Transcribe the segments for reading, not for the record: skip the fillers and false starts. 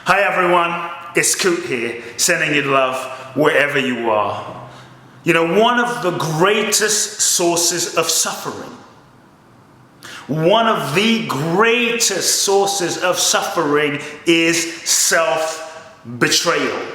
Hi everyone, it's Kute here, sending you love wherever you are. You know, one of the greatest sources of suffering, one of the greatest sources of suffering is self-betrayal.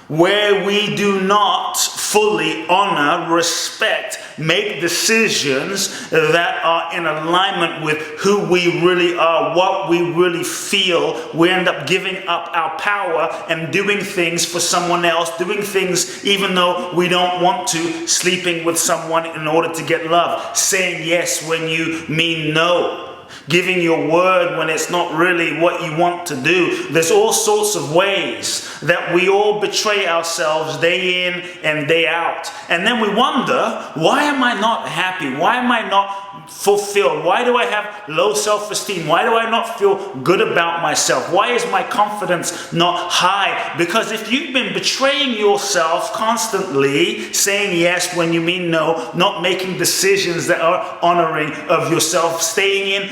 Where we do not fully honor, respect, make decisions that are in alignment with who we really are, what we really feel, we end up giving up our power and doing things for someone else, doing things even though we don't want to, sleeping with someone in order to get love, saying yes when you mean no. Giving your word when it's not really what you want to do. There's all sorts of ways that we all betray ourselves day in and day out. And then we wonder, why am I not happy? Why am I not fulfilled? Why do I have low self-esteem? Why do I not feel good about myself? Why is my confidence not high? Because if you've been betraying yourself constantly, saying yes when you mean no, not making decisions that are honoring of yourself, staying in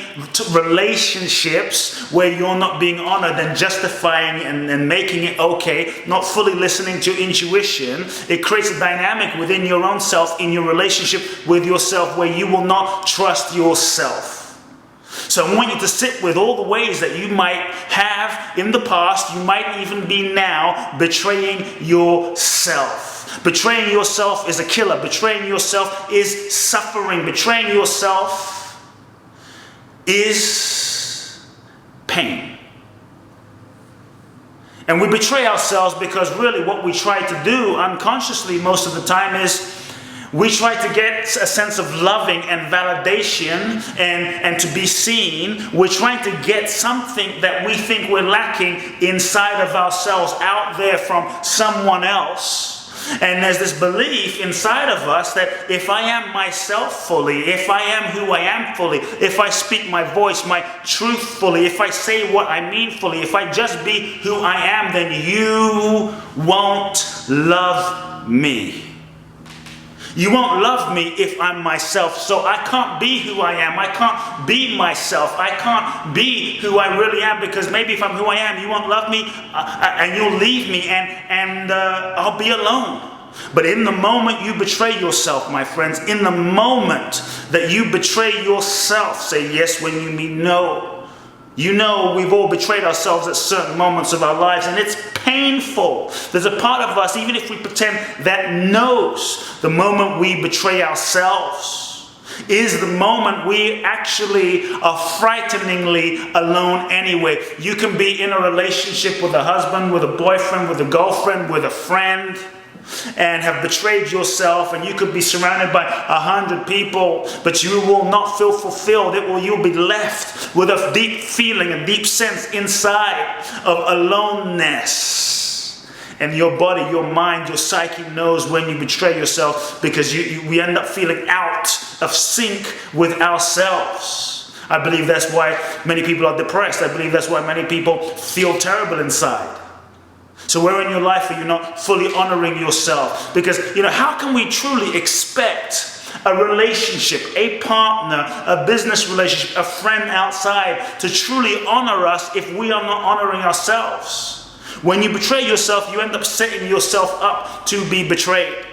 relationships where you're not being honored and justifying and making it okay, not fully listening to intuition, it creates a dynamic within your own self, in your relationship with yourself, where you will not trust yourself. So I want you to sit with all the ways that you might have in the past, you might even be now, betraying yourself. Betraying yourself is a killer. Betraying yourself is suffering. Betraying yourself is pain. And we betray ourselves because really what we try to do unconsciously most of the time is we try to get a sense of loving and validation and to be seen. We're trying to get something that we think we're lacking inside of ourselves out there from someone else. And there's this belief inside of us that if I am myself fully, if I am who I am fully, if I speak my voice, my truth fully, if I say what I mean fully, if I just be who I am, then you won't love me. You won't love me if I'm myself, so I can't be who I am. I can't be myself. I can't be who I really am, because maybe if I'm who I am, you won't love me and you'll leave me and I'll be alone. But in the moment you betray yourself, my friends, in the moment that you betray yourself, say yes when you mean no. You know, we've all betrayed ourselves at certain moments of our lives, and it's painful. There's a part of us, even if we pretend, that knows the moment we betray ourselves is the moment we actually are frighteningly alone anyway. You can be in a relationship with a husband, with a boyfriend, with a girlfriend, with a friend, and have betrayed yourself, and you could be surrounded by 100 people, but you will not feel fulfilled. You'll be left with a deep feeling, a deep sense inside of aloneness. And your body, your mind, your psyche knows when you betray yourself, because we end up feeling out of sync with ourselves. I believe that's why many people are depressed. I believe that's why many people feel terrible inside. So where in your life are you not fully honoring yourself? Because, you know, how can we truly expect a relationship, a partner, a business relationship, a friend outside to truly honor us if we are not honoring ourselves? When you betray yourself, you end up setting yourself up to be betrayed.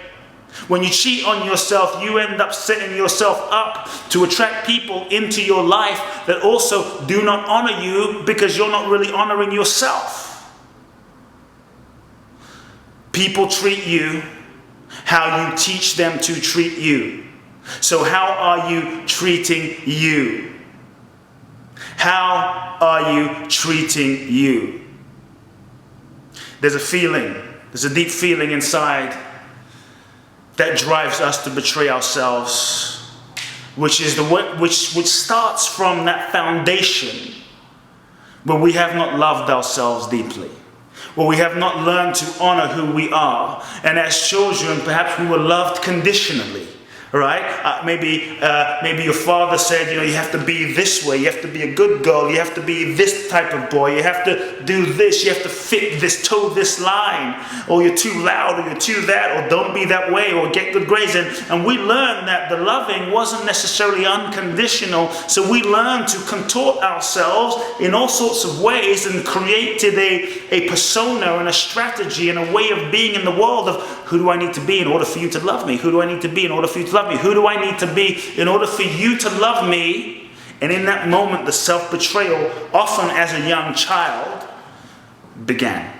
When you cheat on yourself, you end up setting yourself up to attract people into your life that also do not honor you, because you're not really honoring yourself. People treat you how you teach them to treat you. So how are you treating you? How are you treating you? There's a feeling, there's a deep feeling inside that drives us to betray ourselves, which is which starts from that foundation where we have not loved ourselves deeply. Well, we have not learned to honor who we are. And as children, perhaps we were loved conditionally. right? Maybe your father said, you have to be this way, you have to be a good girl, you have to be this type of boy, you have to do this, you have to fit this, toe this line, or you're too loud, or you're too that, or don't be that way, or get good grades. And we learned that the loving wasn't necessarily unconditional, so we learned to contort ourselves in all sorts of ways and created a persona and a strategy and a way of being in the world of, who do I need to be in order for you to love me? Who do I need to be in order for you to love me? Who do I need to be in order for you to love me? And in that moment, the self-betrayal, often as a young child, began.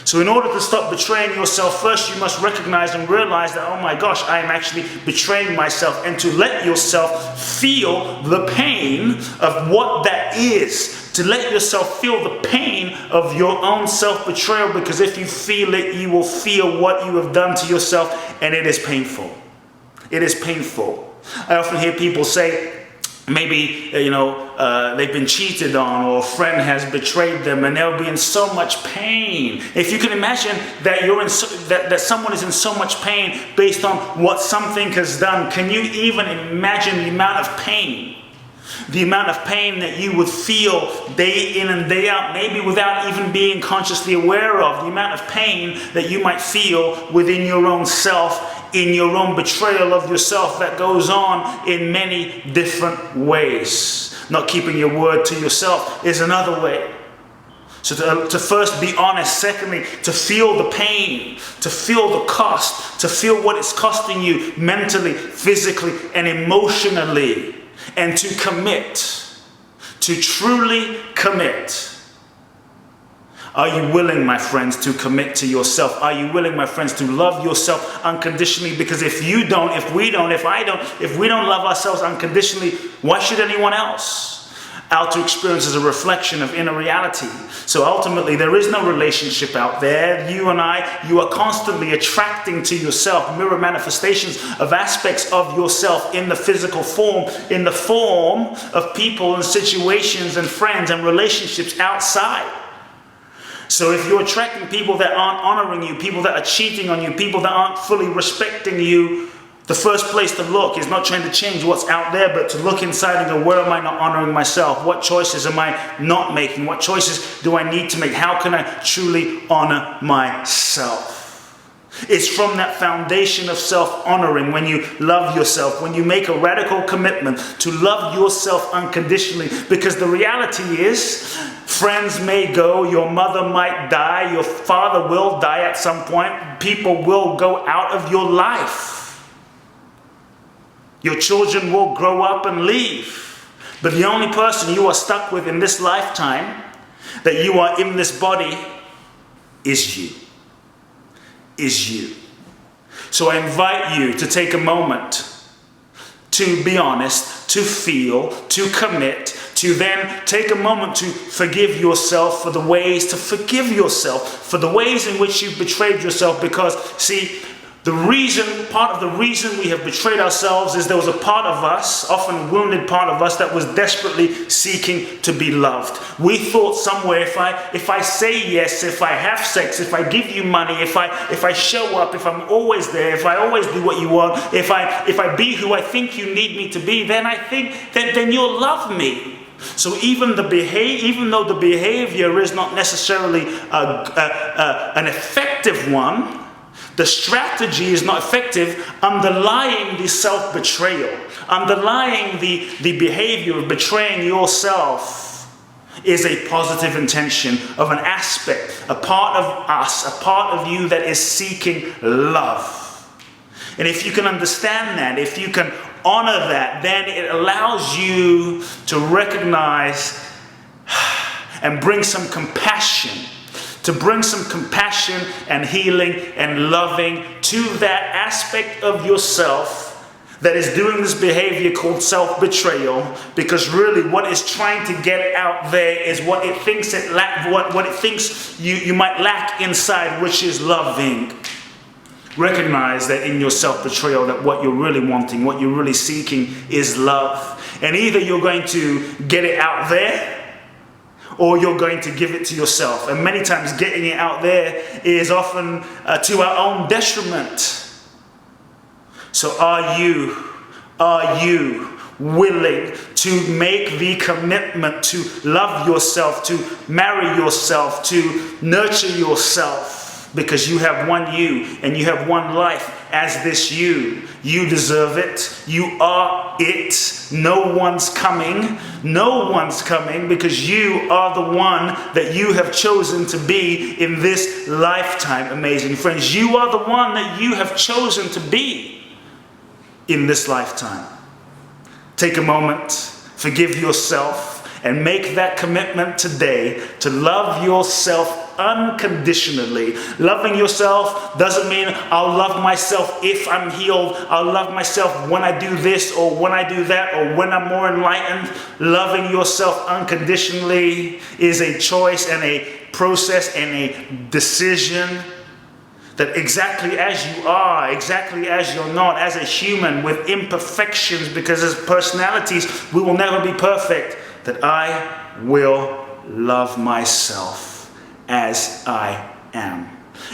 So in order to stop betraying yourself, first you must recognize and realize that, oh my gosh, I am actually betraying myself, and to let yourself feel the pain of what that is. To let yourself feel the pain of your own self-betrayal, because if you feel it, you will feel what you have done to yourself, and it is painful. It is painful. I often hear people say, maybe, they've been cheated on, or a friend has betrayed them, and they'll be in so much pain. If you can imagine that that someone is in so much pain based on what something has done, can you even imagine the amount of pain? The amount of pain that you would feel day in and day out, maybe without even being consciously aware of. The amount of pain that you might feel within your own self, in your own betrayal of yourself, that goes on in many different ways. Not keeping your word to yourself is another way. So to first be honest. Secondly, to feel the pain, to feel the cost, to feel what it's costing you mentally, physically, and emotionally. And to commit, to truly commit. Are you willing, my friends, to commit to yourself? Are you willing, my friends, to love yourself unconditionally? Because if you don't, if we don't, if I don't, if we don't love ourselves unconditionally, why should anyone else? Outer experience is a reflection of inner reality. So ultimately, there is no relationship out there. You and you are constantly attracting to yourself mirror manifestations of aspects of yourself in the physical form, in the form of people and situations and friends and relationships outside. So if you're attracting people that aren't honoring you, people that are cheating on you, people that aren't fully respecting you, the first place to look is not trying to change what's out there, but to look inside and go, where am I not honoring myself? What choices am I not making? What choices do I need to make? How can I truly honor myself? It's from that foundation of self-honoring, when you love yourself, when you make a radical commitment to love yourself unconditionally, because the reality is, friends may go, your mother might die, your father will die at some point, people will go out of your life. Your children will grow up and leave. But the only person you are stuck with in this lifetime, that you are in this body, is you. Is you. So I invite you to take a moment to be honest, to feel, to commit, to then take a moment to forgive yourself for the ways, to forgive yourself for the ways in which you've betrayed yourself. Because, see, part of the reason we have betrayed ourselves is there was a part of us, often wounded part of us, that was desperately seeking to be loved. We thought somewhere, if I say yes, if I have sex, if I give you money, if I show up, if I'm always there, if I always do what you want, if I be who I think you need me to be, then I think then you'll love me. So even though the behavior is not necessarily an effective one, the strategy is not effective. Underlying the self-betrayal, underlying the behavior of betraying yourself, is a positive intention of an aspect, a part of us, a part of you that is seeking love. And if you can understand that, if you can honor that, then it allows you to recognize and bring some compassion. To bring some compassion and healing and loving to that aspect of yourself that is doing this behavior called self-betrayal, because really what it's trying to get out there is what it thinks what it thinks you might lack inside, which is loving. Recognize that in your self-betrayal, that what you're really wanting, what you're really seeking is love. And either you're going to get it out there, or you're going to give it to yourself. And many times getting it out there is often to our own detriment. So are you willing to make the commitment to love yourself, to marry yourself, to nurture yourself? Because you have one you and you have one life as this you. You deserve it. You are it. No one's coming. No one's coming, because you are the one that you have chosen to be in this lifetime. Amazing friends. You are the one that you have chosen to be in this lifetime. Take a moment, forgive yourself, and make that commitment today to love yourself unconditionally. Loving yourself doesn't mean I'll love myself if I'm healed. I'll love myself when I do this or when I do that or when I'm more enlightened. Loving yourself unconditionally is a choice and a process and a decision. That exactly as you are, exactly as you're not, as a human with imperfections, because as personalities we will never be perfect, that I will love myself as I am.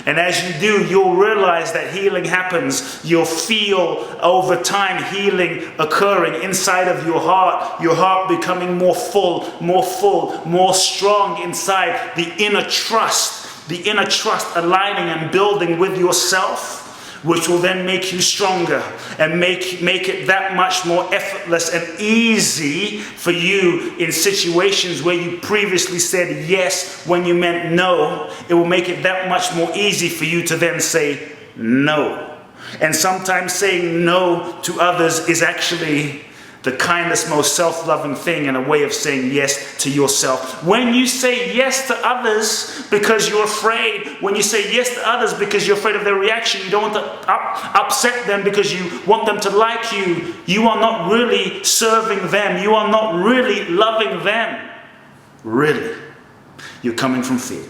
And as you do, you'll realize that healing happens. You'll feel over time healing occurring inside of your heart becoming more full, more strong inside. The inner trust aligning and building with yourself, which will then make you stronger and make it that much more effortless and easy for you in situations where you previously said yes when you meant no. It will make it that much more easy for you to then say no. And sometimes saying no to others is actually the kindest, most self-loving thing, and a way of saying yes to yourself. When you say yes to others because you're afraid, when you say yes to others because you're afraid of their reaction, you don't want to upset them because you want them to like you, you are not really serving them. You are not really loving them. Really. You're coming from fear.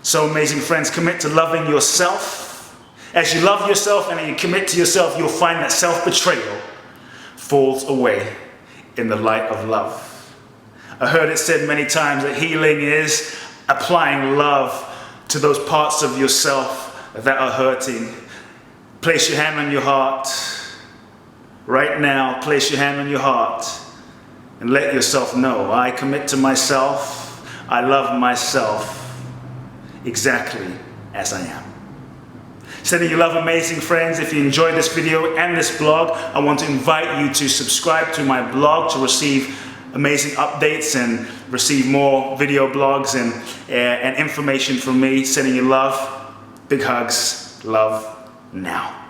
So amazing friends, commit to loving yourself. As you love yourself and you commit to yourself, you'll find that self-betrayal falls away in the light of love. I heard it said many times that healing is applying love to those parts of yourself that are hurting. Place your hand on your heart. Right now, place your hand on your heart and let yourself know, I commit to myself. I love myself exactly as I am. Sending you love, amazing friends. If you enjoyed this video and this blog, I want to invite you to subscribe to my blog to receive amazing updates and receive more video blogs and information from me. Sending you love, big hugs, love now.